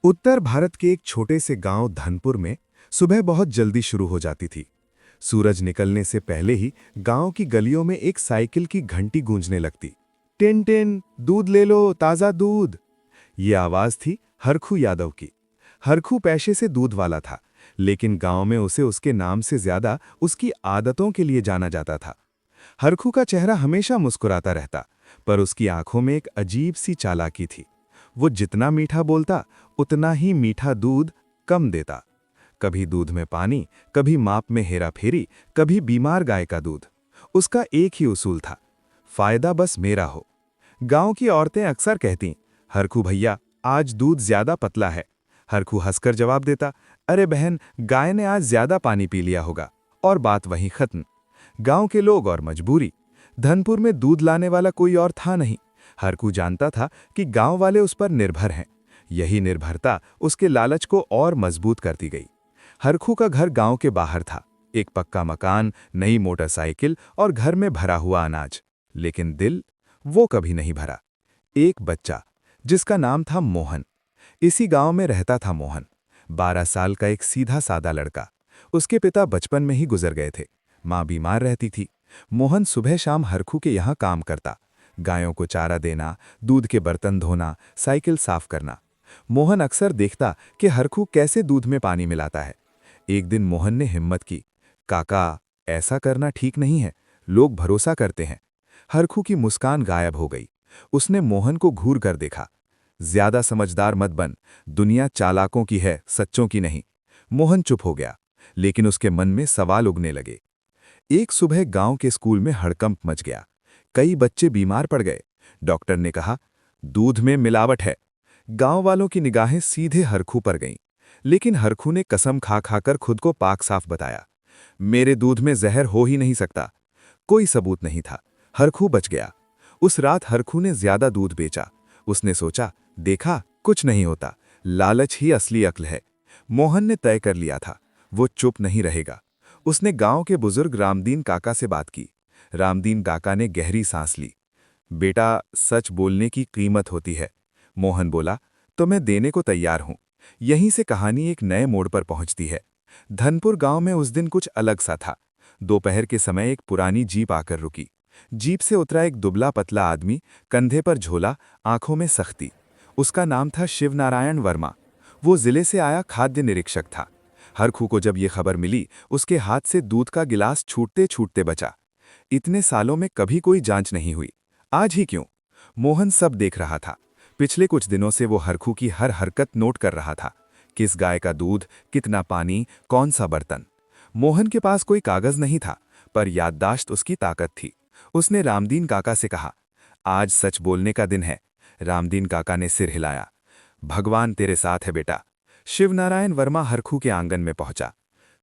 उत्तर भारत के एक छोटे से गांव धनपुर में सुबह बहुत जल्दी शुरू हो जाती थी। सूरज निकलने से पहले ही गांव की गलियों में एक साइकिल की घंटी गूंजने लगती। टिन टिन, दूध ले लो, ताज़ा दूध। ये आवाज़ थी हरखू यादव की। हरखू पेशे से दूध वाला था, लेकिन गांव में उसे उसके नाम से ज्यादा उसकी आदतों के लिए जाना जाता था। हरखू का चेहरा हमेशा मुस्कुराता रहता, पर उसकी आंखों में एक अजीब सी चालाकी थी। वो जितना मीठा बोलता, उतना ही मीठा दूध कम देता। कभी दूध में पानी, कभी माप में हेराफेरी, कभी बीमार गाय का दूध। उसका एक ही उसूल था, फायदा बस मेरा हो। गांव की औरतें अक्सर कहतीं, हरखू भैया, आज दूध ज्यादा पतला है। हरखू हंसकर जवाब देता, अरे बहन, गाय ने आज ज्यादा पानी पी लिया होगा। और बात वहीं खत्म। गांव के लोग और मजबूरी। धनपुर में दूध लाने वाला कोई और था नहीं। हरखू जानता था कि गांव वाले उस पर निर्भर हैं। यही निर्भरता उसके लालच को और मजबूत करती गई। हरखू का घर गांव के बाहर था, एक पक्का मकान, नई मोटरसाइकिल और घर में भरा हुआ अनाज। लेकिन दिल, वो कभी नहीं भरा। एक बच्चा, जिसका नाम था मोहन। इसी गांव में रहता था मोहन, 12 साल का एक सीधा सादा लड़का। उसके पिता बचपन में ही गुजर गए थे। माँ बीमार रहती थी। मोहन सुबह शाम हरखू के यहाँ काम करता, गायों को चारा देना, दूध के बर्तन धोना, साइकिल साफ करना। मोहन अक्सर देखता कि हरखू कैसे दूध में पानी मिलाता है। एक दिन मोहन ने हिम्मत की, काका, ऐसा करना ठीक नहीं है, लोग भरोसा करते हैं। हरखू की मुस्कान गायब हो गई। उसने मोहन को घूर कर देखा। ज्यादा समझदार मत बन, दुनिया चालाकों की है, सच्चों की नहीं। मोहन चुप हो गया, लेकिन उसके मन में सवाल उगने लगे। एक सुबह गांव के स्कूल में हड़कंप मच गया। कई बच्चे बीमार पड़ गए। डॉक्टर ने कहा, दूध में मिलावट है। गांव वालों की निगाहें सीधे हरखू पर गईं, लेकिन हरखू ने कसम खा खाकर खुद को पाक साफ बताया, मेरे दूध में जहर हो ही नहीं सकता। कोई सबूत नहीं था। हरखू बच गया। उस रात हरखू ने ज्यादा दूध बेचा। उसने सोचा, देखा, कुछ नहीं होता, लालच ही असली अक्ल है। मोहन ने तय कर लिया था, वो चुप नहीं रहेगा। उसने गांव के बुजुर्ग रामदीन काका से बात की। रामदीन काका ने गहरी सांस ली। बेटा, सच बोलने की कीमत होती है। मोहन बोला, तो मैं देने को तैयार हूं। यहीं से कहानी एक नए मोड़ पर पहुंचती है। धनपुर गांव में उस दिन कुछ अलग सा था। दोपहर के समय एक पुरानी जीप आकर रुकी। जीप से उतरा एक दुबला पतला आदमी, कंधे पर झोला, आंखों में सख्ती। उसका नाम था शिवनारायण वर्मा। वो जिले से आया खाद्य निरीक्षक था। हरखू को जब ये खबर मिली, उसके हाथ से दूध का गिलास छूटते छूटते बचा। इतने सालों में कभी कोई जांच नहीं हुई, आज ही क्यों? मोहन सब देख रहा था। पिछले कुछ दिनों से वो हरखू की हर हरकत नोट कर रहा था। किस गाय का दूध, कितना पानी, कौन सा बर्तन। मोहन के पास कोई कागज नहीं था, पर याददाश्त उसकी ताकत थी। उसने रामदीन काका से कहा, आज सच बोलने का दिन है। रामदीन काका ने सिर हिलाया। भगवान तेरे साथ है बेटा। शिवनारायण वर्मा हरखू के आंगन में पहुंचा।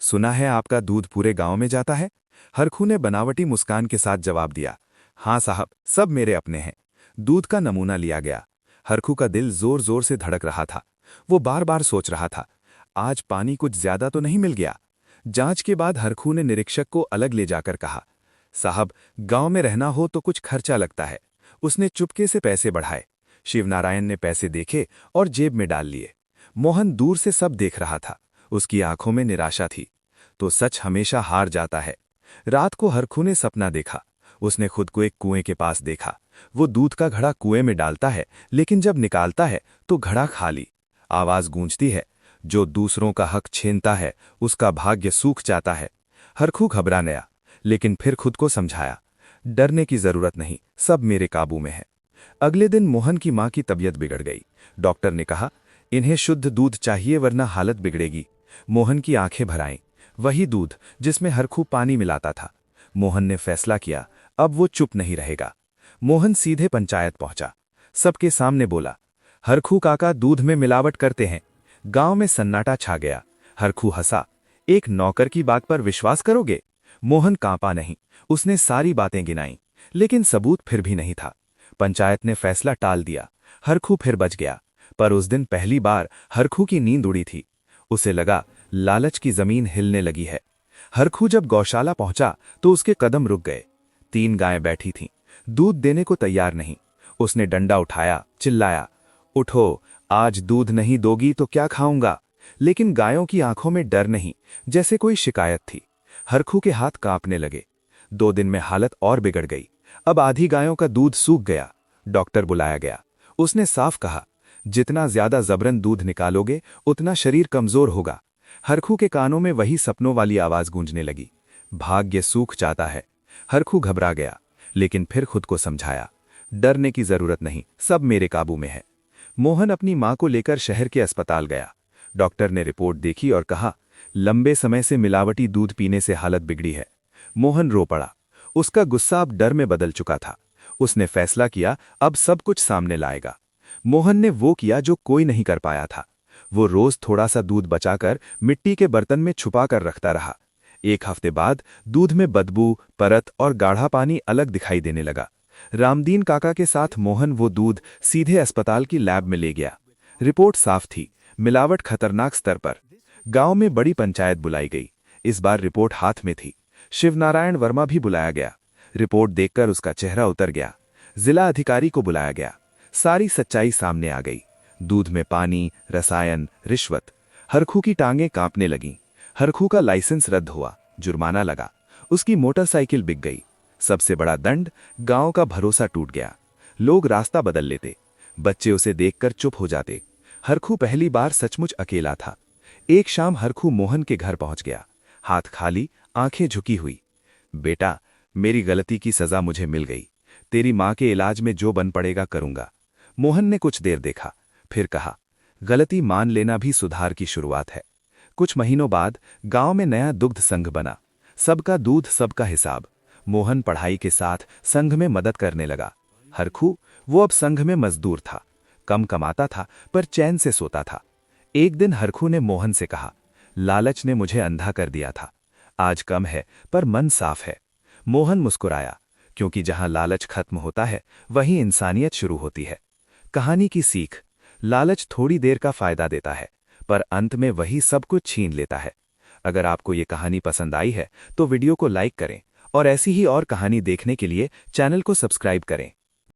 सुना है आपका दूध पूरे गांव में जाता है? हरखू ने बनावटी मुस्कान के साथ जवाब दिया, हाँ साहब, सब मेरे अपने हैं। दूध का नमूना लिया गया। हरखू का दिल जोर जोर से धड़क रहा था। वो बार बार सोच रहा था, आज पानी कुछ ज्यादा तो नहीं मिल गया। जांच के बाद हरखू ने निरीक्षक को अलग ले जाकर कहा, साहब, गांव में रहना हो तो कुछ खर्चा लगता है। उसने चुपके से पैसे बढ़ाए। शिवनारायण ने पैसे देखे और जेब में डाल लिए। मोहन दूर से सब देख रहा था। उसकी आंखों में निराशा थी। तो सच हमेशा हार जाता है। रात को हरखू ने सपना देखा। उसने खुद को एक कुएं के पास देखा। वो दूध का घड़ा कुएं में डालता है, लेकिन जब निकालता है तो घड़ा खाली। आवाज गूंजती है, जो दूसरों का हक छीनता है, उसका भाग्य सूख जाता है। हरखू घबरा गया, लेकिन फिर खुद को समझाया, डरने की जरूरत नहीं, सब मेरे काबू में है। अगले दिन मोहन की मां की तबीयत बिगड़ गई। डॉक्टर ने कहा, इन्हें शुद्ध दूध चाहिए वरना हालत बिगड़ेगी। मोहन की आंखें भर आईं। वही दूध जिसमें हरखू पानी मिलाता था। मोहन ने फैसला किया, अब वो चुप नहीं रहेगा। मोहन सीधे पंचायत पहुंचा। सबके सामने बोला, हरखू काका दूध में मिलावट करते हैं। गांव में सन्नाटा छा गया। हरखू हंसा, एक नौकर की बात पर विश्वास करोगे? मोहन कांपा नहीं। उसने सारी बातें गिनाईं, लेकिन सबूत फिर भी नहीं था। पंचायत ने फैसला टाल दिया। हरखू फिर बच गया। पर उस दिन पहली बार हरखू की नींद उड़ी थी। उसे लगा, लालच की जमीन हिलने लगी है। हरखू जब गौशाला पहुंचा तो उसके कदम रुक गए। 3 गायें बैठी थीं, दूध देने को तैयार नहीं। उसने डंडा उठाया, चिल्लाया, उठो, आज दूध नहीं दोगी तो क्या खाऊंगा। लेकिन गायों की आंखों में डर नहीं, जैसे कोई शिकायत थी। हरखू के हाथ कांपने लगे। 2 दिन में हालत और बिगड़ गई। अब आधी गायों का दूध सूख गया। डॉक्टर बुलाया गया। उसने साफ कहा, जितना ज्यादा जबरन दूध निकालोगे उतना शरीर कमजोर होगा। हरखू के कानों में वही सपनों वाली आवाज गूंजने लगी, भाग्य सूख जाता है। हरखू घबरा गया, लेकिन फिर खुद को समझाया, डरने की जरूरत नहीं, सब मेरे काबू में है। मोहन अपनी मां को लेकर शहर के अस्पताल गया। डॉक्टर ने रिपोर्ट देखी और कहा, लंबे समय से मिलावटी दूध पीने से हालत बिगड़ी है। मोहन रो पड़ा। उसका गुस्सा अब डर में बदल चुका था। उसने फैसला किया, अब सब कुछ सामने लाएगा। मोहन ने वो किया जो कोई नहीं कर पाया था। वो रोज थोड़ा सा दूध बचाकर मिट्टी के बर्तन में छुपा कर रखता रहा। 1 हफ्ते बाद दूध में बदबू, परत और गाढ़ा पानी अलग दिखाई देने लगा। रामदीन काका के साथ मोहन वो दूध सीधे अस्पताल की लैब में ले गया। रिपोर्ट साफ थी, मिलावट खतरनाक स्तर पर। गांव में बड़ी पंचायत बुलाई गई। इस बार रिपोर्ट हाथ में थी। शिवनारायण वर्मा भी बुलाया गया। रिपोर्ट देखकर उसका चेहरा उतर गया। जिला अधिकारी को बुलाया गया। सारी सच्चाई सामने आ गई। दूध में पानी, रसायन, रिश्वत। हरखू की टांगें कांपने लगीं। हरखू का लाइसेंस रद्द हुआ, जुर्माना लगा। उसकी मोटरसाइकिल बिक गई। सबसे बड़ा दंड, गांव का भरोसा टूट गया। लोग रास्ता बदल लेते। बच्चे उसे देखकर चुप हो जाते। हरखू पहली बार सचमुच अकेला था। एक शाम हरखू मोहन के घर पहुंच गया, हाथ खाली, आंखें झुकी हुई। बेटा, मेरी गलती की सजा मुझे मिल गई। तेरी मां के इलाज में जो बन पड़ेगा करूंगा। मोहन ने कुछ देर देखा, फिर कहा, गलती मान लेना भी सुधार की शुरुआत है। कुछ महीनों बाद गांव में नया दुग्ध संघ बना। सबका दूध, सबका हिसाब। मोहन पढ़ाई के साथ संघ में मदद करने लगा। हरखू, वो अब संघ में मजदूर था। कम कमाता था पर चैन से सोता था। एक दिन हरखू ने मोहन से कहा, लालच ने मुझे अंधा कर दिया था। आज कम है पर मन साफ है। मोहन मुस्कुराया, क्योंकि जहां लालच खत्म होता है वहीं इंसानियत शुरू होती है। कहानी की सीख, लालच थोड़ी देर का फायदा देता है, पर अंत में वही सब कुछ छीन लेता है। अगर आपको ये कहानी पसंद आई है तो वीडियो को लाइक करें और ऐसी ही और कहानी देखने के लिए चैनल को सब्सक्राइब करें।